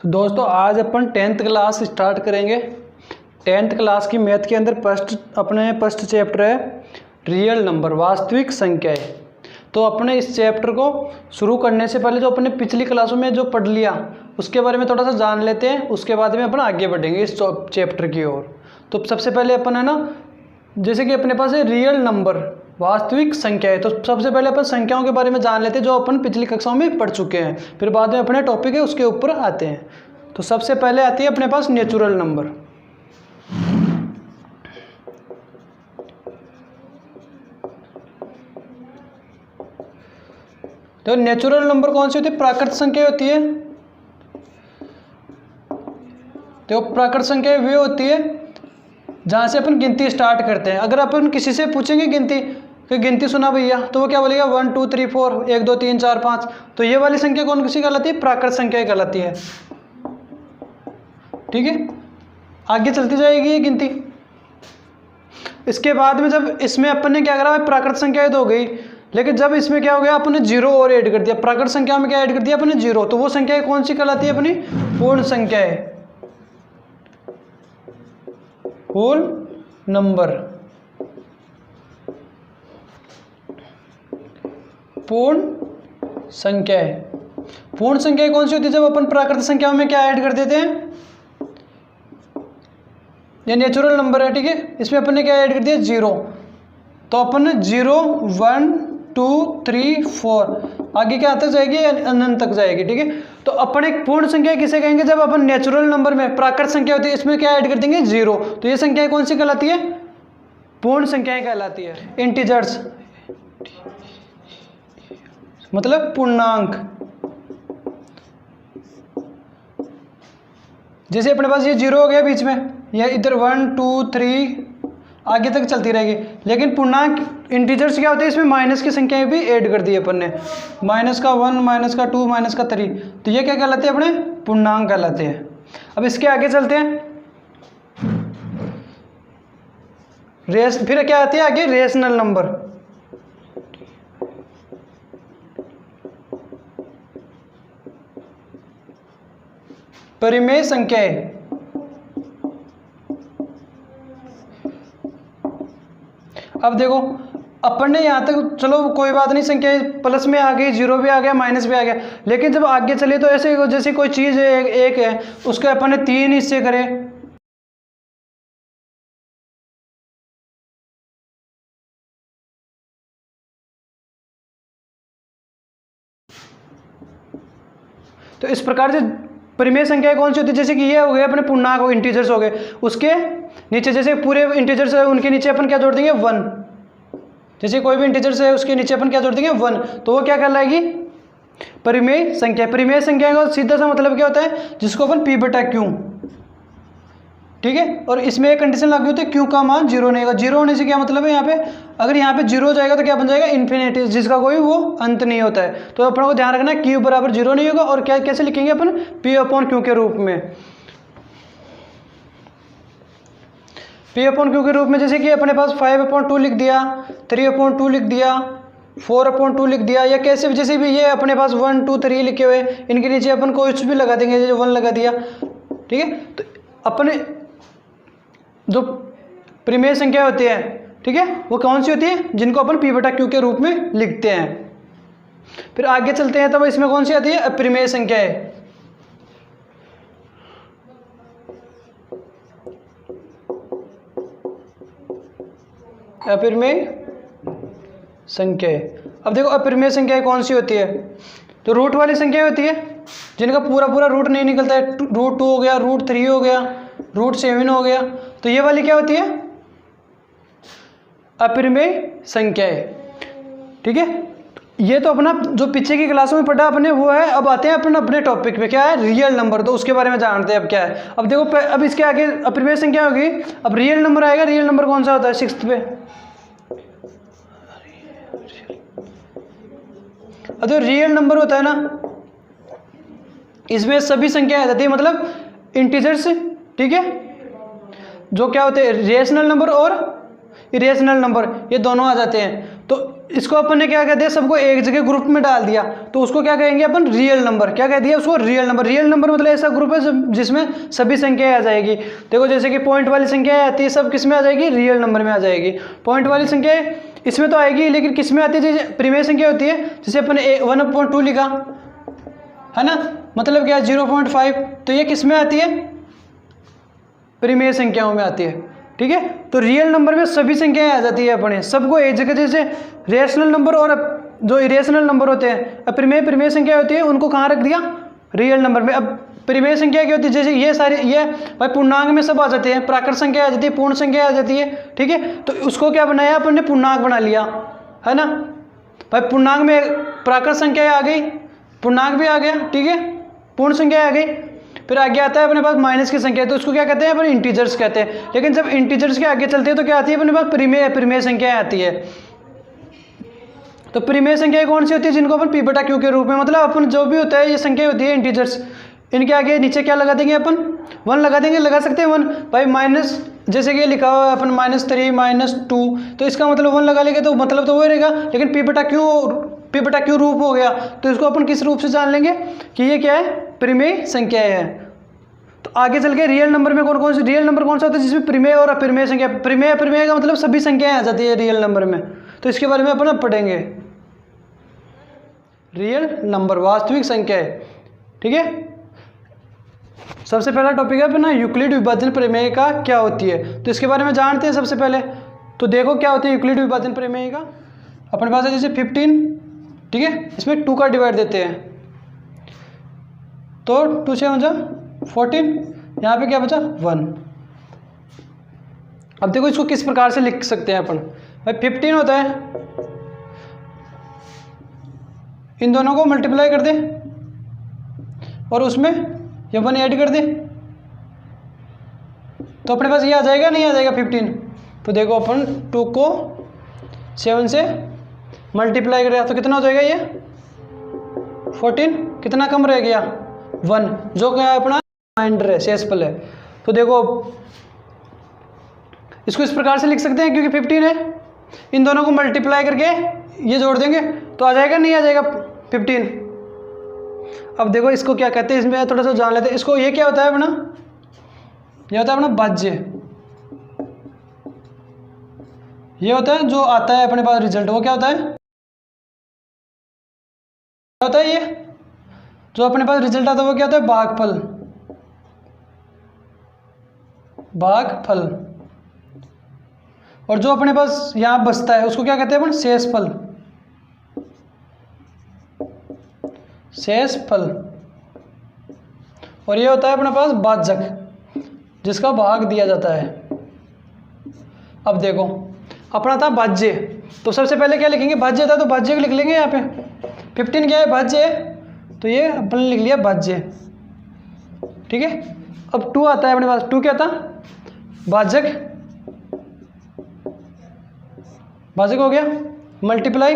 तो दोस्तों आज अपन 10th क्लास स्टार्ट करेंगे। 10th क्लास की मैथ के अंदर फर्स्ट चैप्टर है रियल नंबर, वास्तविक संख्याएं। तो अपने इस चैप्टर को शुरू करने से पहले जो अपने पिछली क्लासों में जो पढ़ लिया उसके बारे में थोड़ा सा जान लेते हैं, उसके बाद में अपन आगे बढ़ेंगे इस चैप्टर की ओर। तो सबसे पहले अपन है ना, जैसे कि अपने पास है रियल नंबर, वास्तविक संख्याएं। तो सबसे पहले अपन संख्याओं के बारे में जान लेते हैं जो अपन पिछली कक्षाओं में पढ़ चुके हैं, फिर बाद में अपने टॉपिक है उसके ऊपर आते हैं। तो सबसे पहले आती है अपने पास नेचुरल नंबर। तो नेचुरल नंबर कौन सी होती है? प्राकृतिक संख्या होती है। तो प्राकृतिक संख्या वे होती है जहाँ से अपन गिनती स्टार्ट करते हैं। अगर अपन किसी से पूछेंगे गिनती सुना भैया, तो वो क्या बोलेगा 1 2 3 4 1 2 3 4 5। तो ये वाली संख्या कौन सी कहलाती है? प्राकृतिक संख्या कहलाती है। ठीक है, आगे चलती जाएगी ये गिनती। इसके बाद में जब इसमें अपन ने क्या करा, प्राकृतिक संख्याएं तो हो गई, लेकिन जब इसमें क्या हो गया, अपने जीरो और ऐड कर दिया। प्राकृतिक संख्या में क्या ऐड कर दिया अपने? जीरो। तो वो संख्या कौन सी कहलाती है? अपनी पूर्ण संख्या है, होल नंबर, पूर्ण संख्या है। पूर्ण संख्या कौन सी होती है? जब अपन प्राकृतिक संख्याओं में क्या ऐड कर देते हैं, ये नेचुरल नंबर है। ठीक है, इसमें अपन ने क्या ऐड कर दिया? जीरो। तो अपन 0 1 2 3 4 आगे क्या आता जाएगी? अनंत तक जाएगी। ठीक है, तो अपन एक पूर्ण संख्या किसे कहेंगे? जब अपन नेचुरल नंबर में प्राकृतिक संख्या होती है इसमें क्या ऐड कर देंगे? जीरो। तो ये संख्या कौन सी कहलाती है? पूर्ण संख्याएं कहलाती है। इंटीजर्स मतलब पूर्णांक। जैसे अपने पास ये जीरो हो गया बीच में, या इधर 1 2 3 आगे तक चलती रहेगी। लेकिन पूर्णांक इंटीजर्स क्या होते हैं? इसमें माइनस की संख्याएं भी ऐड कर दी अपन ने, माइनस का 1 माइनस का 2 माइनस का 3। तो ये क्या कहलाते हैं? अपने पूर्णांक कहलाते हैं। अब इसके आगे चलते हैं, फिर क्या आती है आगे? Rational number. परिमेय संख्याएं। अब देखो अपन ने यहाँ तक, चलो कोई बात नहीं, संख्या प्लस में आ गई, जीरो भी आ गया, माइनस भी आ गया, लेकिन जब आगे चले तो ऐसे जैसे कोई चीज़ एक है, उसके अपन ने 3 हिस्से करे, तो इस प्रकार से परिमेय संख्याएं कौन सी होती है? जैसे कि ये हो गए अपने पूर्णांक हो, इंटीजर्स हो गए, उसके नीचे जैसे पूरे इंटीजर्स है उनके नीचे अपन क्या जोड़ देंगे? 1। जैसे कोई भी इंटीजर्स है उसके नीचे अपन क्या जोड़ देंगे? 1। तो वो क्या कहलाएगी? परिमेय संख्या। परिमेय संख्या का सीधा सा मतलब क्या होता है? जिसको अपन p बटा q, ठीक है, और इसमें एक कंडीशन लागू होती है, q का मान जीरो नहीं होगा। जीरो होने से क्या मतलब है? यहाँ पे अगर यहाँ पे जीरो हो जाएगा तो क्या बन जाएगा? इन्फिनिटी, जिसका कोई वो अंत नहीं होता है। तो अपन को ध्यान रखना है q बराबर जीरो नहीं होगा। और क्या कैसे लिखेंगे अपन? p अपॉन q के रूप में। p अपॉन q के रूप में, जैसे कि अपने पास 5/2 लिख दिया, 3/2 लिख दिया, 4/2 लिख दिया, या कैसे भी, जैसे भी ये अपने पास 1 2 3 लिखे हुए, इनके नीचे अपन कुछ भी लगा देंगे, जैसे 1 लगा दिया। ठीक है, तो अपने जो परिमेय संख्या होती है, ठीक है, वो कौन सी होती है? जिनको अपन p बटा q के रूप में लिखते हैं। फिर आगे चलते हैं, तब इसमें कौन सी आती है? अपरिमेय संख्याएं। अपरिमेय संख्याएं। अब देखो अपरिमेय संख्याएं कौन सी होती है? तो रूट वाली संख्या होती है जिनका पूरा रूट नहीं निकलता है। √2 हो गया, √3 हो गया, √7 हो गया। तो ये वाली क्या होती है? अपरिमेय संख्याएं। ठीक है, ये तो अपना जो पीछे की क्लासों में पढ़ा अपने वो है। अब आते हैं अपन अपने टॉपिक पे, क्या है? Real number. तो उसके बारे में जानते हैं अब क्या है। अब देखो, अब इसके आगे अपरिमेय संख्या होगी, अब रियल नंबर आएगा। रियल नंबर कौन सा होता है? 6th पे। अब जो रियल नंबर होता है ना, इसमें सभी संख्या आ जाती है, मतलब इंटीजर्स। ठीक है, जो क्या होते हैं? रेशनल नंबर और इरेशनल नंबर, ये दोनों आ जाते हैं। तो इसको अपन ने क्या कह दिया, सबको एक जगह ग्रुप में डाल दिया, तो उसको क्या कहेंगे अपन, रियल नंबर। क्या कह दिया उसको, रियल नंबर। रियल नंबर मतलब ऐसा ग्रुप है जिसमें सभी संख्याएं आ जाएगी। देखो जैसे कि पॉइंट वाली संख्याएं आती है, सब किस में आ जाएगी, रियल नंबर में आ जाएगी। पॉइंट वाली संख्याएं इसमें तो आएगी, लेकिन किस में आती है, जैसे प्रीमेय संख्या होती है, जैसे अपन 1/2 लिखा है ना, मतलब क्या 0.5, तो ये किस में आती है, प्रीमेय संख्याओं में आती है। ठीक है, तो रियल नंबर में सभी संख्याएं आ जाती है अपने, सबको एक जगह। जैसे रेशनल नंबर और जो इरेशनल नंबर होते हैं, अब प्रीमेय संख्या होती है, उनको कहाँ रख दिया, रियल नंबर में। अब प्रीमेय संख्या क्या होती है, जैसे ये सारी, ये भाई पूर्णांक में सब आ जाते हैं, प्राकृत संख्या आ जाती है, पूर्ण संख्या आ जाती है। ठीक है, तो उसको क्या बनाया अपन ने, पूर्णांक बना लिया, है ना। भाई पूर्णांक में प्राकृत संख्या आ गई, पूर्णांक भी आ गया, ठीक है, पूर्ण संख्या आ गई। फिर आगे आता है अपने पास माइनस की संख्या, तो उसको क्या कहते हैं अपन, इंटीजर्स कहते हैं। लेकिन जब इंटीजर्स के आगे चलते हैं तो क्या आती है अपने पास, प्रीमेय संख्या आती है। तो प्रीमेय संख्या कौन सी होती है, जिनको अपन पी बटा क्यू के रूप में, मतलब अपन जो भी होता है ये संख्या होती है इंटीजर्स, इनके आगे नीचे क्या लगा देंगे अपन, 1 लगा देंगे, लगा सकते हैं 1। भाई माइनस, जैसे कि लिखा हुआ है अपन -3 -2, तो इसका मतलब 1 लगा लेंगे तो मतलब तो वही रहेगा। लेकिन पी बटा क्यू रूप हो गया, तो इसको अपन किस रूप से जान लेंगे कि ये क्या है, प्रीमेय संख्या है। तो आगे चल के रियल नंबर में कौन सी, रियल नंबर कौन सा होता है जिसमें प्रीमेय और अप्रीमेय संख्या, प्रीमेय का मतलब सभी संख्याएं आ जाती है रियल नंबर में। तो इसके बारे में अपन अब पढ़ेंगे, रियल नंबर, वास्तविक संख्या है। ठीक है, सबसे पहला टॉपिक है अपना यूक्लिड विभाजन प्रमेय का क्या होती है, तो इसके बारे में जानते हैं सबसे पहले। तो देखो क्या होती है यूक्लिड विभाजन प्रमेय का, अपने पास है जैसे 15, ठीक है, इसमें 2 का डिवाइड देते हैं, तो 2 से 14, यहाँ पे क्या बचा 1। अब देखो इसको किस प्रकार से लिख सकते हैं अपन, भाई 15 होता है, इन दोनों को मल्टीप्लाई कर दे और उसमें ये 1 ऐड कर दे, तो अपने पास ये आ जाएगा, नहीं आ जाएगा 15। तो देखो अपन 2 को 7 से मल्टीप्लाई करें तो कितना हो जाएगा, ये 14, कितना कम रह गया 1, जो क्या है अपना रिमाइंडर है, शेषफल है। तो देखो इसको इस प्रकार से लिख सकते हैं, क्योंकि 15 है, इन दोनों को मल्टीप्लाई करके ये जोड़ देंगे तो आ जाएगा, नहीं आ जाएगा 15। अब देखो इसको क्या कहते हैं, इसमें थोड़ा सा जान लेते हैं। इसको ये क्या होता है अपना, ये होता है अपना भाज्य, ये होता है जो आता है अपने पास रिजल्ट, वो क्या होता है, क्या होता है, ये जो अपने पास रिजल्ट आता है वो क्या होता है, भागफल। और जो अपने पास यहाँ बचता है उसको क्या कहते हैं अपन, शेषफल। और ये होता है अपने पास भाजक, जिसका भाग दिया जाता है। अब देखो अपना था भाज्य, तो सबसे पहले क्या लिखेंगे, भाज्य था तो भाज्य को लिख लेंगे। यहाँ पे 15 क्या है, भाज्य है, तो ये अपन लिख लिया भाज्य। ठीक है, अब 2 आता है अपने पास, 2 क्या था, भाजक हो गया, मल्टीप्लाई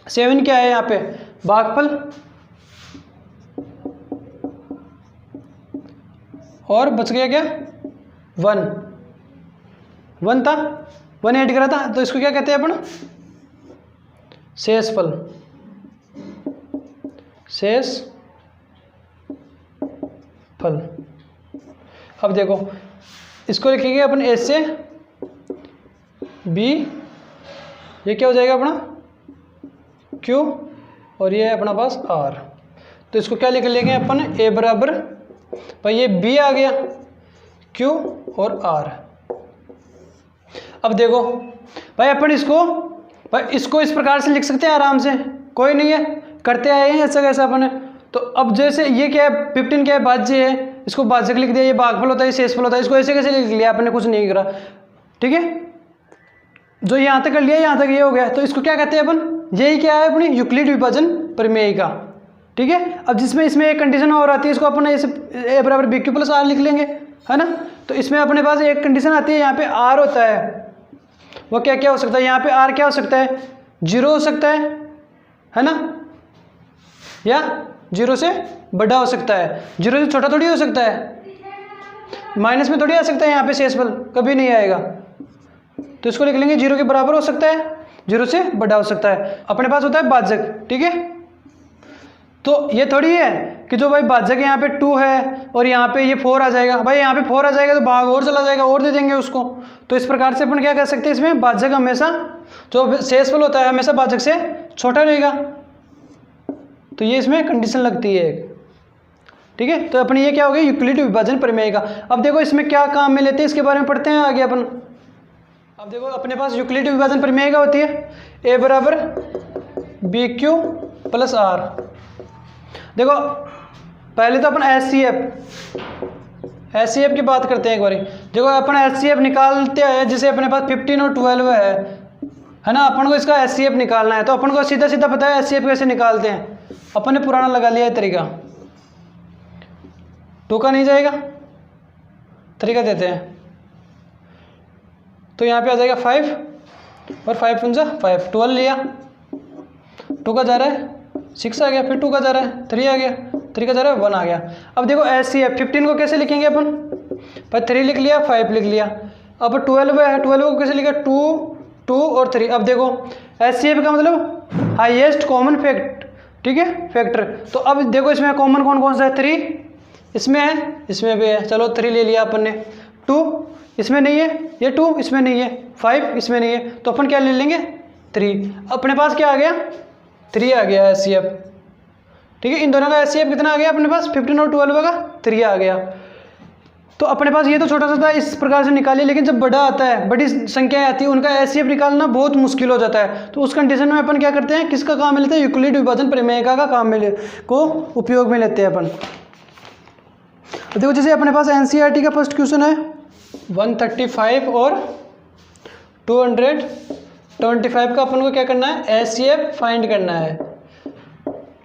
7 क्या है यहाँ पे, भागफल, और बच गया क्या 1 था, 1 ऐड करा था, तो इसको क्या कहते हैं अपन, शेषफल। अब देखो इसको लिखेंगे अपन ए से बी, ये क्या हो जाएगा अपना क्यू, और ये है अपना पास आर। तो इसको क्या लिख लेंगे अपन, ए बराबर, भाई ये बी आ गया, क्यू और आर। अब देखो भाई अपन इसको इस प्रकार से लिख सकते हैं आराम से, कोई नहीं है, करते आए हैं ऐसा कैसा अपन। तो अब जैसे ये क्या है, 15 क्या है, भाज्य है, इसको भाजक लिख दिया, ये भागफल होता है, ये शेषफल होता है, इसको ऐसे कैसे लिख लिया आपने, कुछ नहीं करा। ठीक है, जो यहाँ तक कर लिया, यहाँ तक ये हो गया, तो इसको क्या कहते हैं अपन, यही क्या है अपनी यूक्लिड विभाजन प्रमेय का। ठीक है, अब जिसमें इसमें एक कंडीशन और आती है, इसको अपन ऐसे ए बराबर बी क्यू प्लस आर लिख लेंगे, है ना। तो इसमें अपने पास एक कंडीशन आती है, यहाँ पे आर होता है, वो क्या क्या हो सकता है, यहाँ पे आर क्या हो सकता है, 0 हो सकता है ना, या 0 से बड़ा हो सकता है, 0 से छोटा थोड़ी हो सकता है, माइनस में थोड़ी आ सकता है, यहाँ पे शेषफल कभी नहीं आएगा। तो इसको लिख लेंगे 0 के बराबर हो सकता है, 0 से बड़ा हो सकता है। अपने पास होता है भाजक, ठीक है। तो ये थोड़ी है कि जो भाई भाजक यहाँ पे 2 है और यहाँ पे ये 4 आ जाएगा, भाई यहाँ पे 4 आ जाएगा तो भाग और चला जाएगा और दे देंगे उसको। तो इस प्रकार से अपन क्या कर सकते हैं, इसमें भाजक हमेशा जो शेषफल होता है हमेशा भाजक से छोटा रहेगा। तो ये इसमें कंडीशन लगती है एक, ठीक है। तो अपनी ये क्या हो गया, यूक्लिड विभाजन प्रमेय का। अब देखो इसमें क्या काम में लेते हैं इसके बारे में पढ़ते हैं आगे अपन। अब देखो अपने पास यूक्लिड विभाजन प्रमेय का होती है ए बराबर बी क्यू प्लस आर। देखो पहले तो अपन एस सी एफ की बात करते हैं एक बारी। देखो अपन एस सी एफ निकालते हैं, जैसे अपने पास 15 और 12 है ना, अपन को इसका एस सी एफ निकालना है। तो अपन को सीधा सीधा पता है एस सी एफ कैसे निकालते हैं, अपन ने पुराना लगा लिया है तरीका। 2 का नहीं जाएगा, तरीका देते हैं। तो यहाँ पे आ जाएगा 5 और 5 पंजा 5, 12 लिया, 2 का जा रहा है 6 आ गया, फिर 2 का जा रहा है 3 आ गया, 3 का जा रहा है 1 आ गया। अब देखो एस सी एफ 15 को कैसे लिखेंगे अपन, पर 3 लिख लिया 5 लिख लिया। अब 12 है, 12 को कैसे लिखा 2 2 और 3। अब देखो एस सी एफ का मतलब हाईएस्ट कॉमन फैक्ट, ठीक है, फैक्टर। तो अब देखो इसमें कॉमन कौन कौन सा है, 3 इसमें है, इसमें भी है, चलो 3 ले लिया अपन ने। 2 इसमें नहीं है, ये 2 इसमें नहीं है, 5 इसमें नहीं है, तो अपन क्या ले लेंगे 3। अपने पास क्या आ गया 3 आ गया एस सी एफ, ठीक है। इन दोनों का एस सी एफ कितना आ गया अपने पास, 15 और 12 का 3 आ गया। तो अपने पास ये तो छोटा सा था, इस प्रकार से निकालिए। लेकिन जब बड़ा आता है, बड़ी संख्याएं आती है, उनका एस सी एफ निकालना बहुत मुश्किल हो जाता है। तो उस कंडीशन में अपन क्या करते हैं, किसका काम में लेते हैं, यूक्लिड विभाजन प्रमेय का काम में को उपयोग में लेते हैं अपन। तो देखो जैसे अपने पास एनसीईआरटी का फर्स्ट क्वेश्चन है 135 और 225 का अपन को क्या करना है, एस सी एफ फाइंड करना है,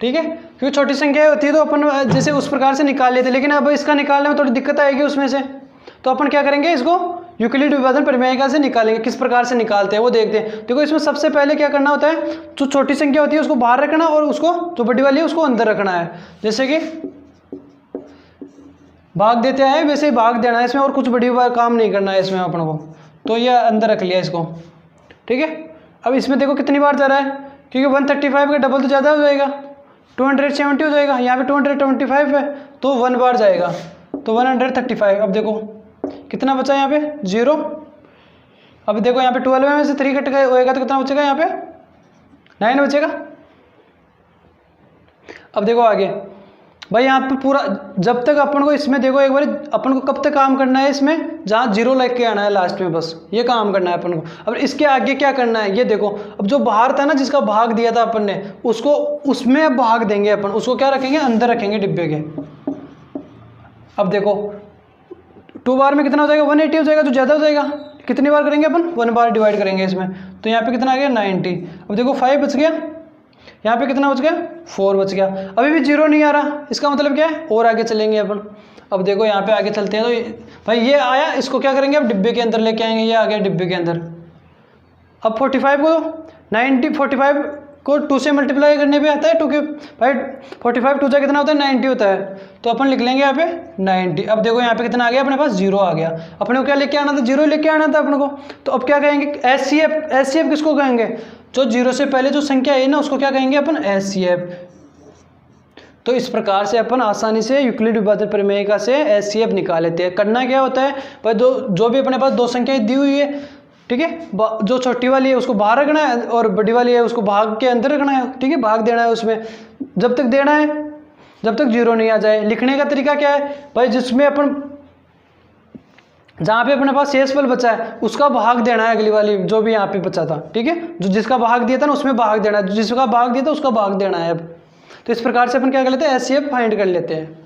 ठीक है। क्योंकि छोटी संख्या होती है तो अपन जैसे उस प्रकार से निकाल लेते हैं, लेकिन अब इसका निकालने में थोड़ी दिक्कत आएगी उसमें से। तो अपन क्या करेंगे, इसको यूक्लिड विभाजन प्रमेय का से निकालेंगे। किस प्रकार से निकालते हैं वो देखते हैं। देखो इसमें सबसे पहले क्या करना होता है, जो छोटी संख्या होती है उसको बाहर रखना और उसको जो बड़ी वाली है उसको अंदर रखना है। जैसे कि भाग देते हैं वैसे ही भाग देना है इसमें, और कुछ बड़ी बार काम नहीं करना है इसमें अपन को। तो ये अंदर रख लिया इसको, ठीक है। अब इसमें देखो कितनी बार जा रहा है, क्योंकि 135 का डबल तो ज़्यादा हो जाएगा, 270 हो जाएगा। यहाँ पे 225 है तो 1 बार जाएगा, तो 135। अब देखो कितना बचा यहाँ पे 0। अब देखो यहाँ पे 12 में से 3 कट गए होएगा तो कितना बचेगा, यहाँ पे 9 बचेगा। अब देखो आगे भाई, यहाँ पे पूरा जब तक अपन को इसमें देखो एक बार अपन को कब तक काम करना है इसमें, जहाँ 0 लेके आना है लास्ट में, बस ये काम करना है अपन को। अब इसके आगे क्या करना है ये देखो। अब जो बाहर था ना, जिसका भाग दिया था अपन ने, उसको उसमें अब भाग देंगे अपन, उसको क्या रखेंगे, अंदर रखेंगे डिब्बे के। अब देखो 2 बार में कितना हो जाएगा, 180 हो जाएगा, जो ज़्यादा हो जाएगा। कितनी बार करेंगे अपन, 1 बार डिवाइड करेंगे इसमें। तो यहाँ पे कितना आ गया 90। अब देखो 5 बच गया, यहाँ पे कितना बच गया 4 बच गया। अभी भी 0 नहीं आ रहा, इसका मतलब क्या है, और आगे चलेंगे अपन। अब देखो यहाँ पे आगे चलते हैं तो भाई ये आया, इसको क्या करेंगे अब डिब्बे के अंदर लेके आएंगे। ये आ गया डिब्बे के अंदर। अब 45 को 2 से मल्टीप्लाई करने पे आता है, 2 के भाई 45 2 से कितना होता है 90 होता है। तो अपन लिख लेंगे यहाँ पे 90। अब देखो यहाँ पे कितना आ गया अपने पास 0 आ गया। अपने को क्या लेके आना था, 0 लेके आना था अपने को। तो अब क्या कहेंगे, एस सी एफ किसको कहेंगे, जो 0 से पहले जो संख्या है ना उसको क्या कहेंगे अपन, एस सी एफ। तो इस प्रकार से अपन आसानी से यूक्लिड विभाजन प्रमेय का से एस सी एफ निकाल लेते हैं। करना क्या होता है भाई, जो भी अपने पास 2 संख्याएं दी हुई है, ठीक है, जो छोटी वाली है उसको बाहर रखना है और बड़ी वाली है उसको भाग के अंदर रखना है, ठीक है, भाग देना है उसमें जब तक देना है जब तक 0 नहीं आ जाए। लिखने का तरीका क्या है भाई, जिसमें अपन जहाँ पे अपने पास शेषफल बचा है उसका भाग देना है, अगली वाली जो भी यहाँ पे बचा था, ठीक है, जो जिसका भाग दिया था ना उसमें भाग देना है, जिसका भाग दिया था उसका भाग देना है। अब तो इस प्रकार से अपन क्या कर लेते हैं, एस सी एफ फाइंड कर लेते हैं।